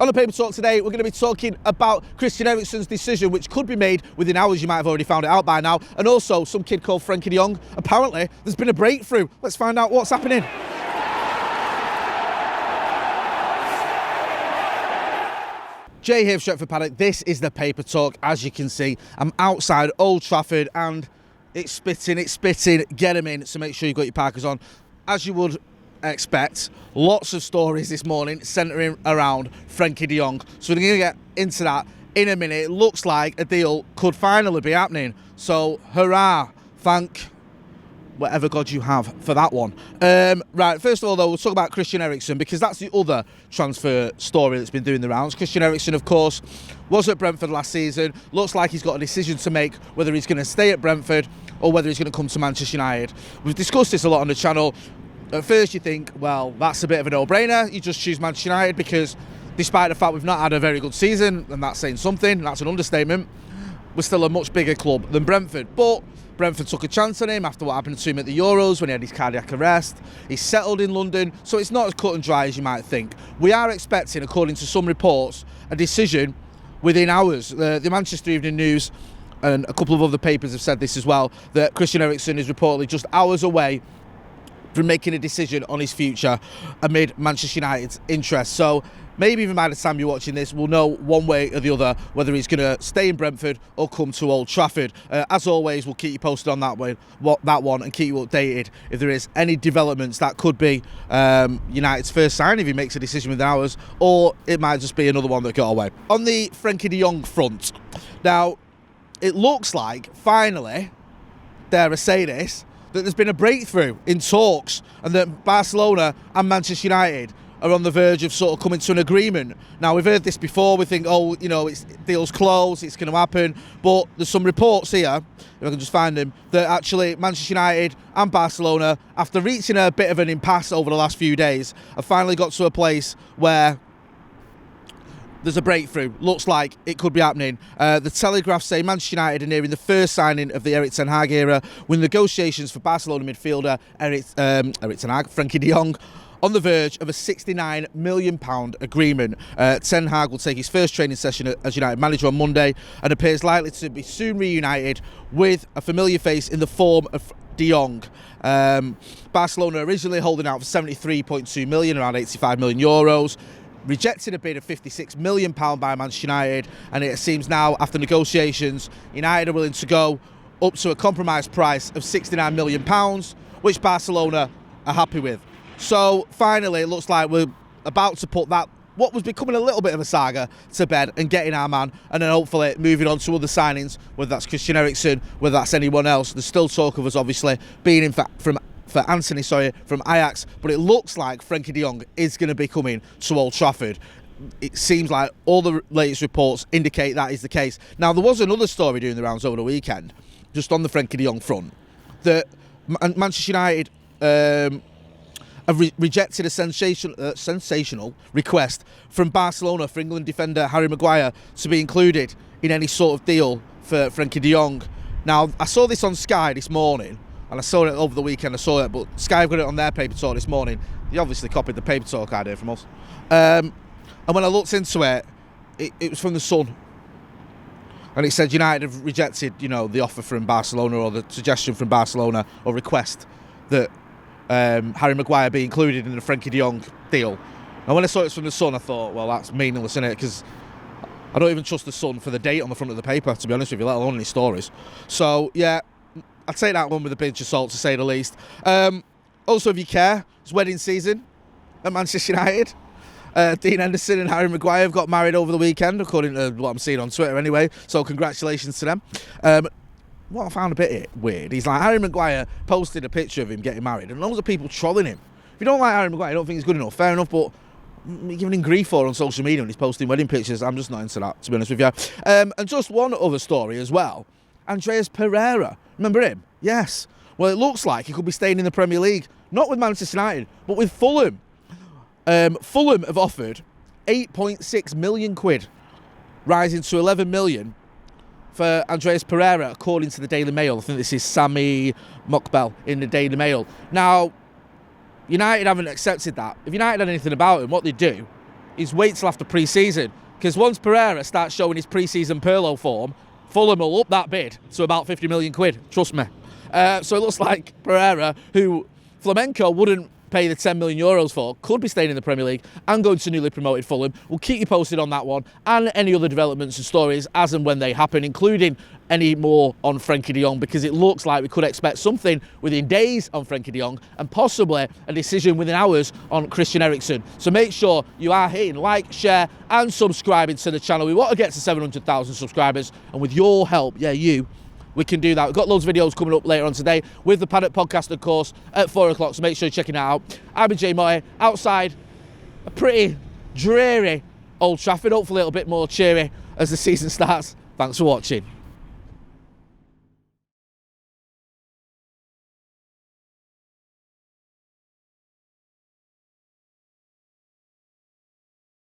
On the Paper Talk today, we're going to be talking about Christian Eriksen's decision, which could be made within hours. You might have already found it out by now. And also some kid called Frenkie Jong. Apparently, there's been a breakthrough. Let's find out what's happening. Jay here for Stretford, Paddock. This is the Paper Talk. As you can see, I'm outside Old Trafford and it's spitting. Get them in, so make sure you've got your parkers on. As you would expect, lots of stories this morning centering around Frenkie de Jong. So we're going to get into that in a minute. It looks like a deal could finally be happening. So hurrah, thank whatever God you have for that one. Right, first of all though, we'll talk about Christian Eriksen because that's the other transfer story that's been doing the rounds. Christian Eriksen, of course, was at Brentford last season. Looks like he's got a decision to make whether he's going to stay at Brentford or whether he's going to come to Manchester United. We've discussed this a lot on the channel. At first you think, well, that's a bit of a no-brainer. You just choose Manchester United because despite the fact we've not had a very good season, and that's saying something, that's an understatement, we're still a much bigger club than Brentford. But Brentford took a chance on him after what happened to him at the Euros when he had his cardiac arrest. He's settled in London, so it's not as cut and dry as you might think. We are expecting, according to some reports, a decision within hours. The Manchester Evening News and a couple of other papers have said this as well, that Christian Eriksen is reportedly just hours away from making a decision on his future amid Manchester United's interest. So maybe even by the time you're watching this, we'll know one way or the other whether he's going to stay in Brentford or come to Old Trafford. As always, we'll keep you posted on that one and keep you updated if there is any developments. That could be United's first sign if he makes a decision within hours, or it might just be another one that got away. On the Frenkie de Jong front, now it looks like finally, dare I say this, that there's been a breakthrough in talks and that Barcelona and Manchester United are on the verge of sort of coming to an agreement. Now, we've heard this before. We think, oh, you know, it's deal's closed, it's going to happen. But there's some reports here, if I can just find them, that actually Manchester United and Barcelona, after reaching a bit of an impasse over the last few days, have finally got to a place where there's a breakthrough. Looks like it could be happening. The Telegraph say Manchester United are nearing the first signing of the Erik ten Hag era, with negotiations for Barcelona midfielder Erik ten Hag, Frenkie de Jong, on the verge of a £69 million agreement. Ten Hag will take his first training session as United manager on Monday and appears likely to be soon reunited with a familiar face in the form of de Jong. Barcelona originally holding out for £73.2 million, around €85 million. Rejected a bid of £56 million by Manchester United, and it seems now, after negotiations, United are willing to go up to a compromise price of £69 million, which Barcelona are happy with. So finally, it looks like we're about to put that, what was becoming a little bit of a saga, to bed and getting our man, and then hopefully moving on to other signings, whether that's Christian Eriksen, whether that's anyone else. There's still talk of us obviously being in fact for Anthony, from Ajax, but it looks like Frenkie de Jong is going to be coming to Old Trafford. It seems like all the latest reports indicate that is the case. Now, there was another story doing the rounds over the weekend, just on the Frenkie de Jong front, that Manchester United have rejected a sensational request from Barcelona for England defender Harry Maguire to be included in any sort of deal for Frenkie de Jong. Now, I saw this on Sky this morning, and I saw it over the weekend, but Sky got it on their Paper Talk this morning. They obviously copied the Paper Talk idea from us. And when I looked into it, it was from the Sun. And it said United have rejected, the offer from Barcelona, or the suggestion from Barcelona, or request that Harry Maguire be included in the Frenkie de Jong deal. And when I saw it from the Sun, I thought, well, that's meaningless, isn't it? Because I don't even trust the Sun for the date on the front of the paper, to be honest with you, let alone any stories. So, yeah, I'd take that one with a pinch of salt, to say the least. Also, if you care, it's wedding season at Manchester United. Dean Henderson and Harry Maguire have got married over the weekend, according to what I'm seeing on Twitter anyway. So congratulations to them. What I found a bit weird, he's like, Harry Maguire posted a picture of him getting married, and loads of people trolling him. If you don't like Harry Maguire, you don't think he's good enough, fair enough, but giving him grief for on social media when he's posting wedding pictures, I'm just not into that, to be honest with you. And just one other story as well. Andreas Pereira, remember him? Yes. Well, it looks like he could be staying in the Premier League, not with Manchester United, but with Fulham. Fulham have offered £8.6 million, rising to £11 million for Andreas Pereira, according to the Daily Mail. I think this is Sami Mokbel in the Daily Mail. Now, United haven't accepted that. If United had anything about him, what they'd do is wait till after pre-season, because once Pereira starts showing his pre-season Pirlo form, Fulham will up that bid to about 50 million quid, trust me. So it looks like Pereira, who Flamenco wouldn't pay the 10 million euros for, could be staying in the Premier League and going to newly promoted Fulham. We'll keep you posted on that one and any other developments and stories as and when they happen, including any more on Frenkie de Jong, because it looks like we could expect something within days on Frenkie de Jong and possibly a decision within hours on Christian Eriksen. So make sure you are hitting like, share and subscribing to the channel. We want to get to 700,000 subscribers, and with your help, we can do that. We've got loads of videos coming up later on today with the Paddock podcast, of course, at 4 o'clock, so make sure you're checking that out. I'm Jay Moy, outside a pretty dreary Old Trafford, hopefully a little bit more cheery as the season starts. Thanks for watching.